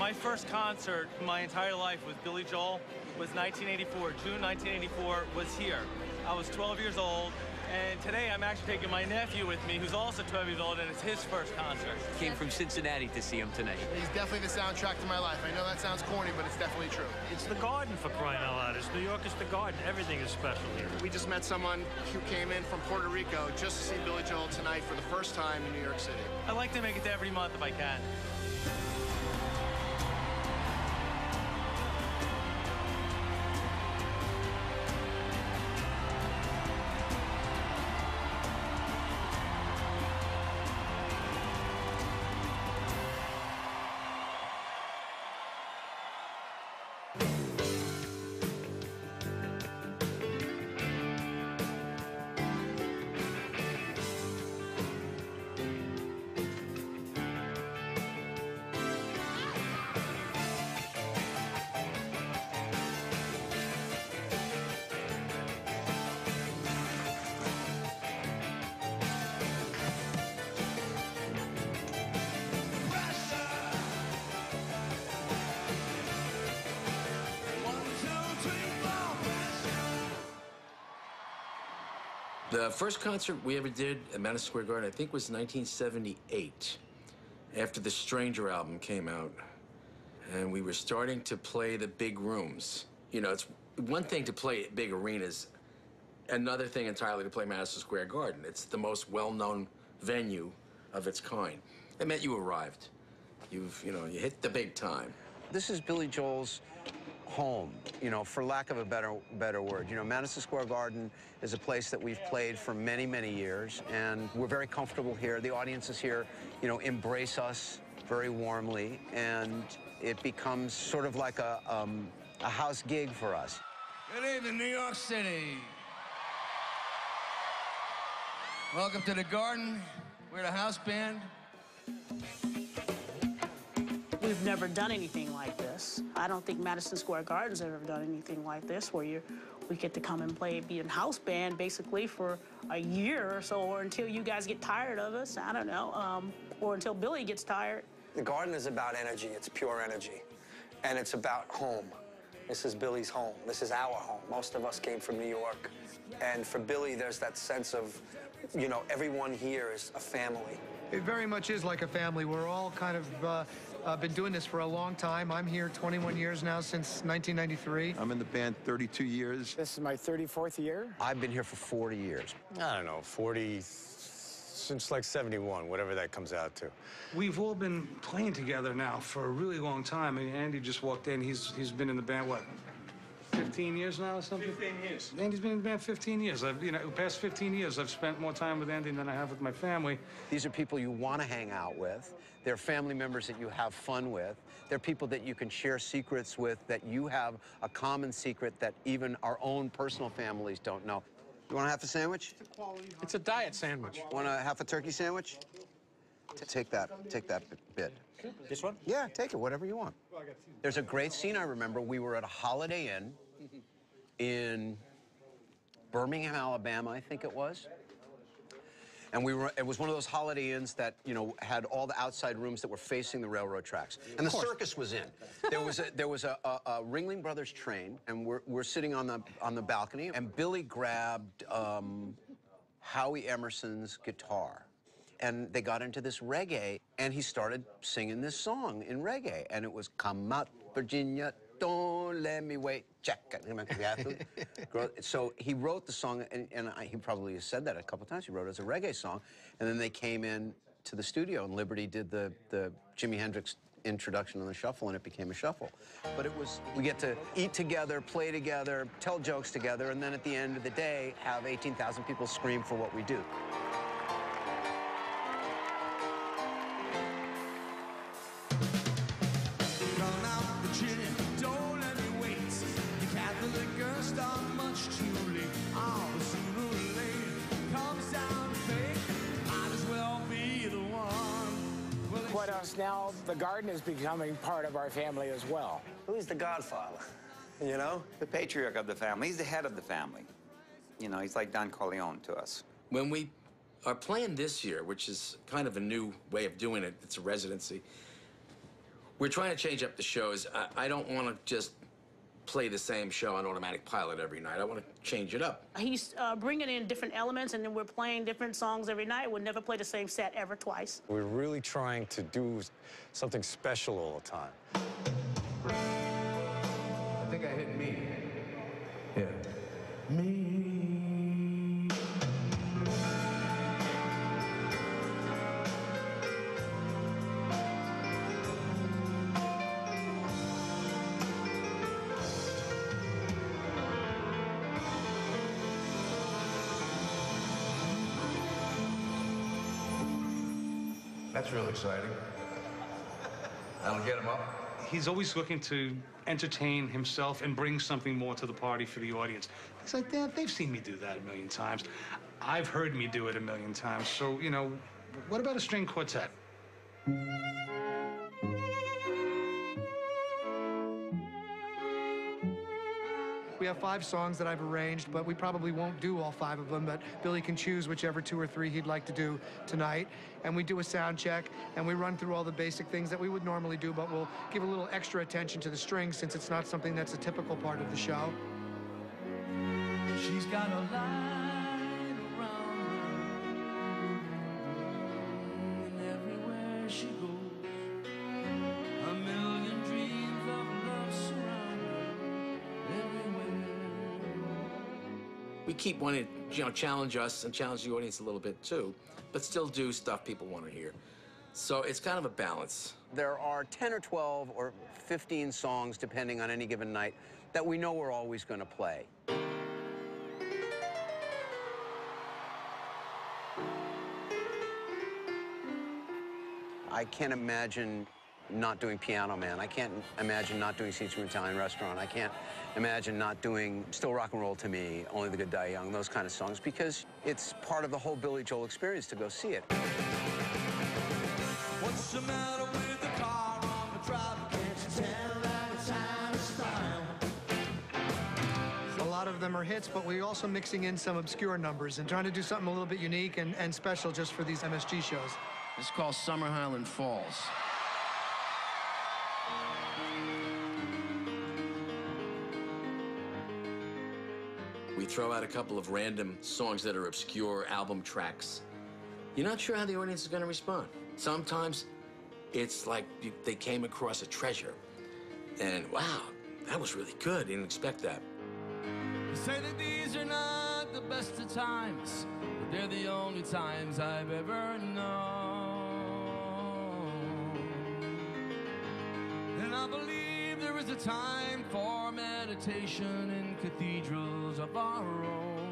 My first concert in my entire life with Billy Joel was 1984. June 1984 was here. I was 12 years old, and today I'm actually taking my nephew with me, who's also 12 years old, and it's his first concert. Came from Cincinnati to see him tonight. He's definitely the soundtrack to my life. I know that sounds corny, but it's definitely true. It's the Garden, for crying out loud. It's New York, it's the Garden. Everything is special here. We just met someone who came in from Puerto Rico just to see Billy Joel tonight for the first time in New York City. I like to make it to every month if I can. The first concert we ever did at Madison Square Garden, I think, was 1978, after the Stranger album came out. And we were starting to play the big rooms. You know, it's one thing to play at big arenas, another thing entirely to play Madison Square Garden. It's the most well-known venue of its kind. It meant you arrived. You hit the big time. This is Billy Joel's home, for lack of a better word. Madison Square Garden is a place that we've played for many, many years, and we're very comfortable here. The audiences here, embrace us very warmly, and it becomes sort of like a house gig for us. Good evening, New York City. Welcome to the Garden. We're the house band. We've never done anything like this. I don't think Madison Square Garden's ever done anything like this, where we get to come and be a house band basically for a year or so, or until you guys get tired of us, I don't know, or until Billy gets tired. The Garden is about energy. It's pure energy. And it's about home. This is Billy's home. This is our home. Most of us came from New York. And for Billy, there's that sense of, everyone here is a family. It very much is like a family. We're all kind of been doing this for a long time. I'm here 21 years now, since 1993. I'm in the band 32 years. This is my 34th year. I've been here for 40 years. I don't know, 40, since like 71, whatever that comes out to. We've all been playing together now for a really long time. I mean, Andy just walked in. He's been in the band, what, 15 years now or something? 15 years. Andy's been in the band 15 years. The past 15 years, I've spent more time with Andy than I have with my family. These are people you want to hang out with. They're family members that you have fun with. They're people that you can share secrets with, that you have a common secret that even our own personal families don't know. You want half a sandwich? It's a diet sandwich. Want a half a turkey sandwich? Take that bit. This one? Yeah, take it, whatever you want. There's a great scene I remember. We were at a Holiday Inn in Birmingham, Alabama, I think it was. And it was one of those Holiday Inns that, had all the outside rooms that were facing the railroad tracks. And the circus was in. There was a Ringling Brothers train, and we're sitting on the balcony, and Billy grabbed Howie Emerson's guitar. And they got into this reggae, and he started singing this song in reggae. And it was, "Come out, Virginia, don't let me wait, check it." So he wrote the song, and he probably has said that a couple times. He wrote it as a reggae song. And then they came in to the studio, and Liberty did the Jimi Hendrix introduction on the shuffle, and it became a shuffle. But we get to eat together, play together, tell jokes together, and then at the end of the day, have 18,000 people scream for what we do. Quite honest, now the Garden is becoming part of our family as well. Billy's the godfather, The patriarch of the family. He's the head of the family. He's like Don Corleone to us. When we are playing this year, which is kind of a new way of doing it, it's a residency, We're trying to change up the shows. I don't want to just play the same show on automatic pilot every night. I want to change it up. He's bringing in different elements, and then we're playing different songs every night. We'll never play the same set ever twice. We're really trying to do something special all the time. I think I hit me. Yeah. Me. That's real exciting. That'll get him up. He's always looking to entertain himself and bring something more to the party for the audience. It's like, they've seen me do that a million times. I've heard me do it a million times. So, you know, what about a string quartet? We have 5 songs that I've arranged, but we probably won't do all 5 of them, but Billy can choose whichever 2 or 3 he'd like to do tonight. And we do a sound check, and we run through all the basic things that we would normally do, but we'll give a little extra attention to the strings since it's not something that's a typical part of the show. She's got a light around her, and everywhere she goes, a million dreams of love surround her everywhere. We keep wanting to, you know, challenge us and challenge the audience a little bit too, but still do stuff people want to hear. So it's kind of a balance. There are 10 or 12 or 15 songs, depending on any given night, that we know we're always going to play. I can't imagine not doing Piano Man. I can't imagine not doing Scenes from an Italian Restaurant. I can't imagine not doing Still Rock and Roll to Me, Only the Good Die Young, those kind of songs, because it's part of the whole Billy Joel experience to go see it. What's the matter with the car on the drive? Can't you tell that it's out of style? A lot of them are hits, but we're also mixing in some obscure numbers and trying to do something a little bit unique and special just for these MSG shows. This is called Summer Highland Falls. We throw out a couple of random songs that are obscure album tracks. You're not sure how the audience is going to respond. Sometimes it's like they came across a treasure. And wow, that was really good. Didn't expect that. You say that these are not the best of times, but they're the only times I've ever known. And I believe there is a time for meditation in cathedrals of our own.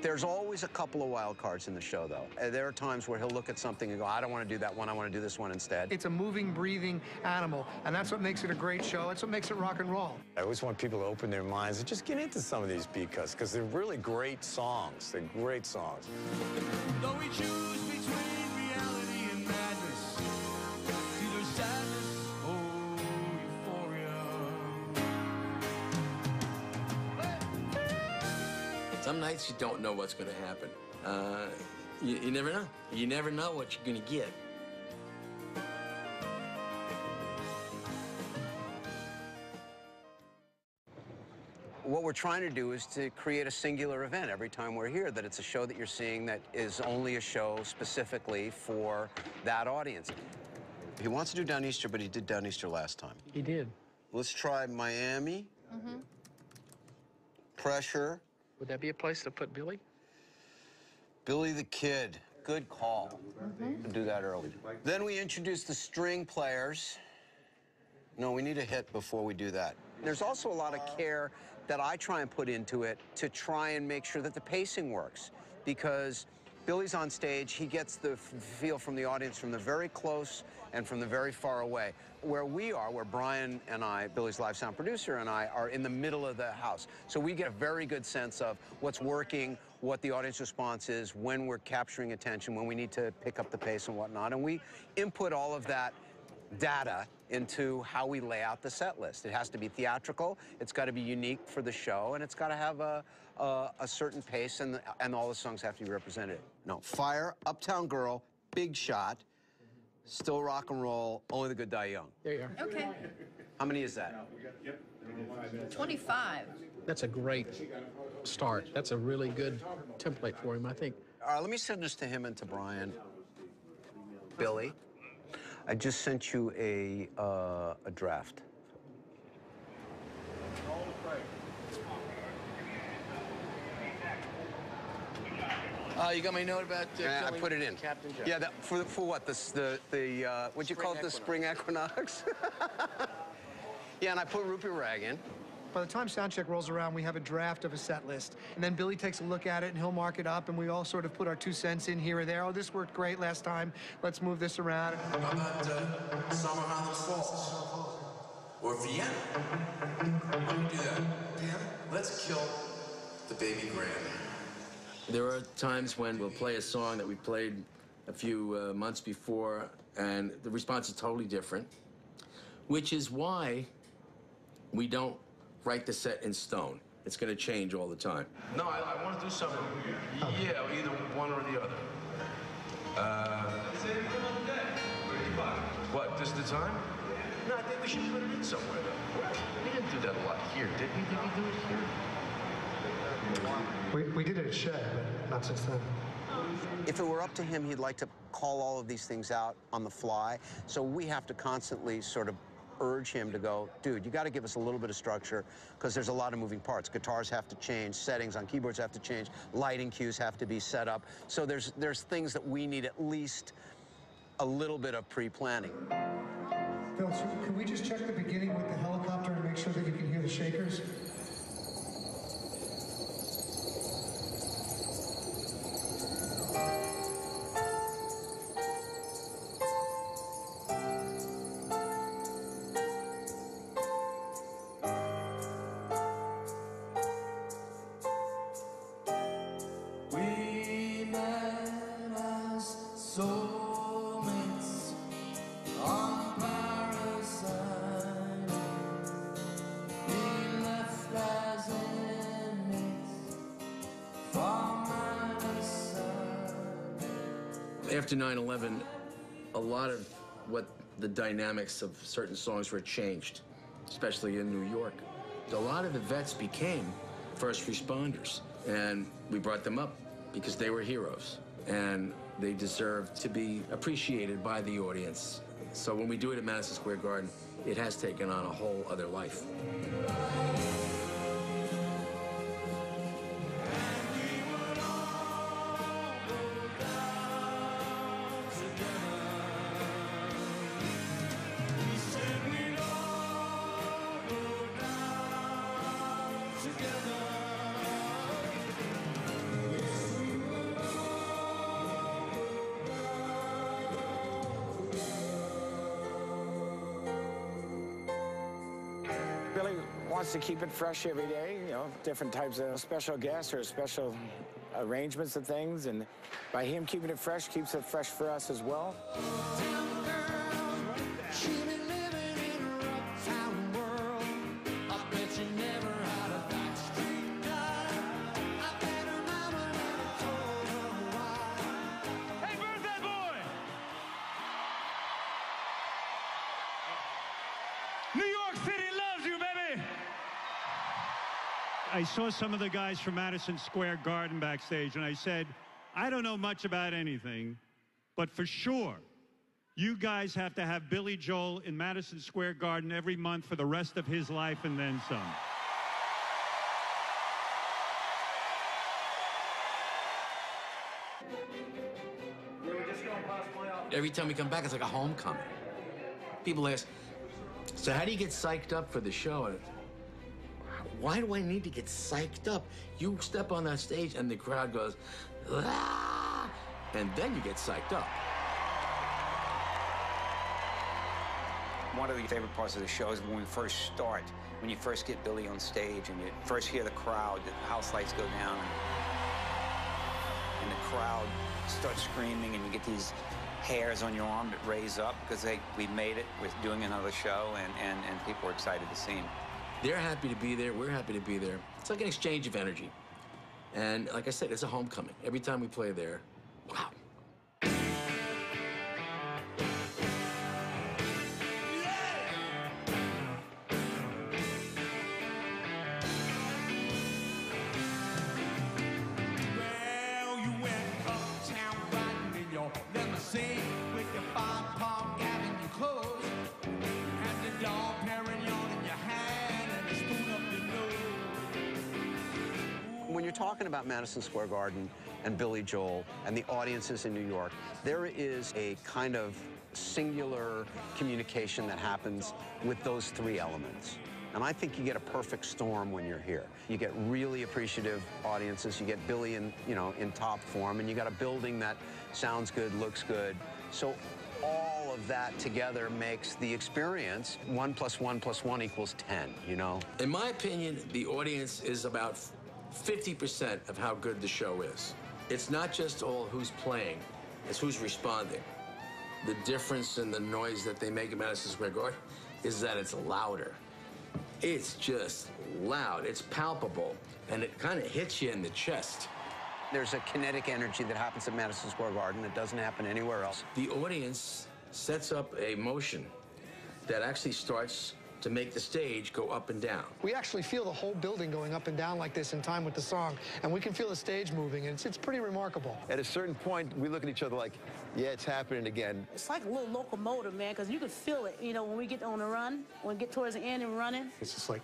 There's always a couple of wild cards in the show, though. There are times where he'll look at something and go, I don't want to do that one, I want to do this one instead. It's a moving, breathing animal, and that's what makes it a great show. That's what makes it rock and roll. I always want people to open their minds and just get into some of these beat cuts, because they're really great songs. They're great songs. Though we choose between reality and madness, it's either sadness or euphoria. Some nights you don't know what's going to happen. You never know. You never know what you're going to get. What we're trying to do is to create a singular event every time we're here, that it's a show that you're seeing that is only a show specifically for that audience. He wants to do Downeaster, but he did Downeaster last time. He did. Let's try Miami. Pressure. Would that be a place to put Billy? Billy the Kid. Good call. We'll do that early. Then we introduce the string players. No, we need a hit before we do that. There's also a lot of care that I try and put into it to try and make sure that the pacing works, because Billy's on stage, he gets the feel from the audience from the very close and from the very far away. Where we are, where Brian and I, Billy's live sound producer, and I are in the middle of the house. So we get a very good sense of what's working, what the audience response is, when we're capturing attention, when we need to pick up the pace and whatnot. And we input all of that data into how we lay out the set list. It has to be theatrical, it's got to be unique for the show, and it's got to have a certain pace, and all the songs have to be represented. No, Fire, Uptown Girl, Big Shot, Still rock and roll, Only the Good Die Young. There you are. Okay. How many is that? 25. That's a great start. That's a really good template for him, I think. All right, let me send this to him and to Brian. Billy, I just sent you a draft. You got my note about I put it in. Captain Jack. Yeah, for what? What'd you call it? The spring equinox? Yeah, and I put Rupee Rag in. By the time soundcheck rolls around, we have a draft of a set list. And then Billy takes a look at it, and he'll mark it up, and we all sort of put our 2 cents in here or there. Oh, this worked great last time. Let's move this around. How about Summer Highlands Falls? Or Vienna? Why don't we do that? Dan, let's kill the baby grand. There are times when we'll play a song that we played a few months before, and the response is totally different, which is why we don't write the set in stone. It's going to change all the time. No, I want to do something. Yeah, either one or the other. What, just the time? No, I think we should put it in somewhere, though. We didn't do that a lot here, did we? Did we do it here? We did it at Shed, but not since then. If it were up to him, he'd like to call all of these things out on the fly. So we have to constantly sort of urge him to go, dude, you got to give us a little bit of structure because there's a lot of moving parts. Guitars have to change, settings on keyboards have to change, lighting cues have to be set up. So there's things that we need at least a little bit of pre-planning. Phil, so can we just check the beginning with the helicopter and make sure that you can hear the shakers? After 9/11, a lot of what the dynamics of certain songs were changed, especially in New York. A lot of the vets became first responders, and we brought them up because they were heroes, and they deserved to be appreciated by the audience. So when we do it at Madison Square Garden, it has taken on a whole other life. Billy wants to keep it fresh every day, you know, different types of special guests or special arrangements of things. And by him keeping it fresh, keeps it fresh for us as well. I saw some of the guys from Madison Square Garden backstage, and I said, I don't know much about anything, but for sure, you guys have to have Billy Joel in Madison Square Garden every month for the rest of his life and then some. Every time we come back, it's like a homecoming. People ask, so how do you get psyched up for the show? And why do I need to get psyched up? You step on that stage and the crowd goes, ah! And then you get psyched up. One of the favorite parts of the show is when we first start, when you first get Billy on stage and you first hear the crowd, the house lights go down, and the crowd starts screaming, and you get these hairs on your arm that raise up because we made it with doing another show, and people are excited to see him. They're happy to be there. We're happy to be there. It's like an exchange of energy. And like I said, it's a homecoming. Every time we play there, wow. sing with your five-palm Avenue clothes. Had the Dom Perignon in your hand and a spoon up your nose. When you're talking about Madison Square Garden and Billy Joel and the audiences in New York, there is a kind of singular communication that happens with those three elements. And I think you get a perfect storm when you're here. You get really appreciative audiences, you get Billy in top form, and you got a building that sounds good, looks good. So all of that together makes the experience 1 + 1 + 1 = 10, you know? In my opinion, the audience is about 50% of how good the show is. It's not just all who's playing, it's who's responding. The difference in the noise that they make at Madison Square Garden is that it's louder. It's just loud, it's palpable, and it kind of hits you in the chest. There's a kinetic energy that happens at Madison Square Garden that doesn't happen anywhere else. The audience sets up a motion that actually starts to make the stage go up and down. We actually feel the whole building going up and down like this in time with the song, and we can feel the stage moving, and it's pretty remarkable. At a certain point, we look at each other like, yeah, it's happening again. It's like a little locomotive, man, because you can feel it, you know, when we get on the run, when we get towards the end and running. It's just like,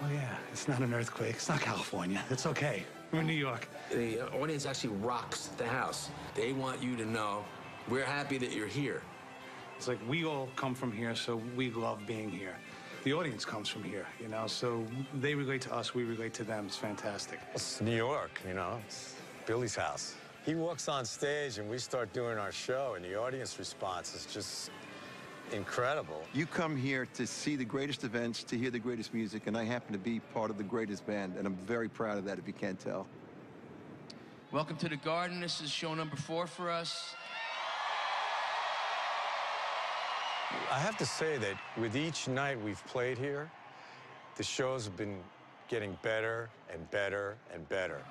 oh yeah, it's not an earthquake, it's not California, it's okay. We're in New York. The audience actually rocks the house. They want you to know, we're happy that you're here. It's like we all come from here, so we love being here. The audience comes from here, you know, so they relate to us, we relate to them. It's fantastic. It's New York, you know, it's Billy's house. He walks on stage and we start doing our show, and the audience response is just incredible. You come here to see the greatest events, to hear the greatest music, and I happen to be part of the greatest band, and I'm very proud of that, if you can't tell. Welcome to the Garden. This is show number 4 for us. I have to say that with each night we've played here, the shows have been getting better and better and better.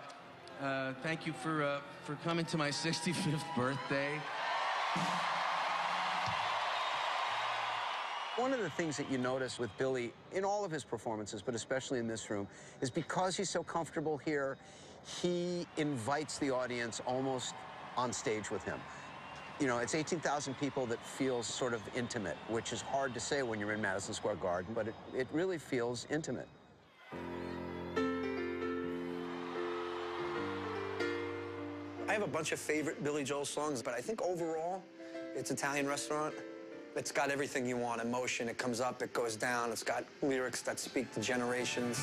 Thank you for coming to my 65th birthday. One of the things that you notice with Billy in all of his performances, but especially in this room, is because he's so comfortable here, he invites the audience almost on stage with him. You know, it's 18,000 people that feels sort of intimate, which is hard to say when you're in Madison Square Garden, but it really feels intimate. I have a bunch of favorite Billy Joel songs, but I think overall, it's Italian Restaurant. It's got everything you want, emotion. It comes up, it goes down. It's got lyrics that speak to generations.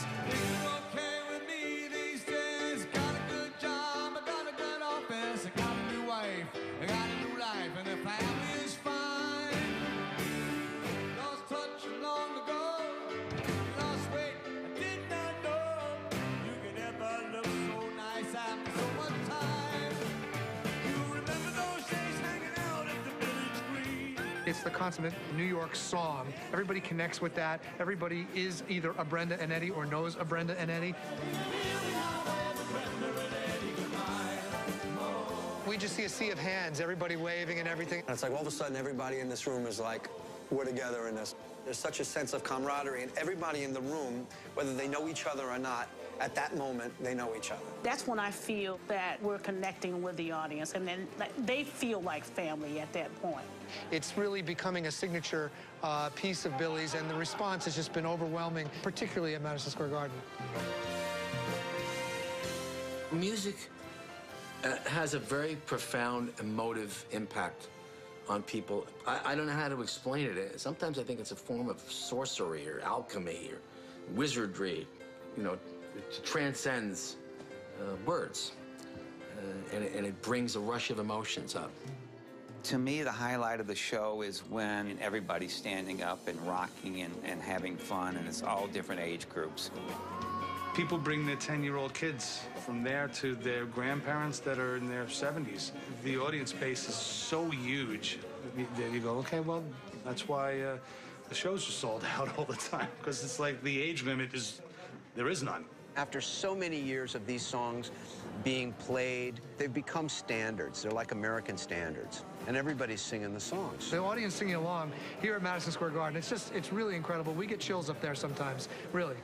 It's the consummate New York song. Everybody connects with that. Everybody is either a Brenda and Eddie or knows a Brenda and Eddie. We just see a sea of hands, everybody waving and everything. And it's like all of a sudden everybody in this room is like, we're together in this. There's such a sense of camaraderie, and everybody in the room, whether they know each other or not, at that moment, they know each other. That's when I feel that we're connecting with the audience, and then they feel like family at that point. It's really becoming a signature piece of Billy's, and the response has just been overwhelming, particularly at Madison Square Garden. Music has a very profound emotive impact on people. I don't know how to explain it. Sometimes I think it's a form of sorcery or alchemy or wizardry, you know, it transcends words, and it brings a rush of emotions up. To me, the highlight of the show is when everybody's standing up and rocking and having fun, and it's all different age groups. People bring their 10-year-old kids from there to their grandparents that are in their 70s. The audience base is so huge that you go, okay, well, that's why the shows are sold out all the time, because it's like the age limit is, there is none. After so many years of these songs being played, they've become standards. They're like American standards, and everybody's singing the songs. The audience singing along here at Madison Square Garden, it's really incredible. We get chills up there sometimes, really.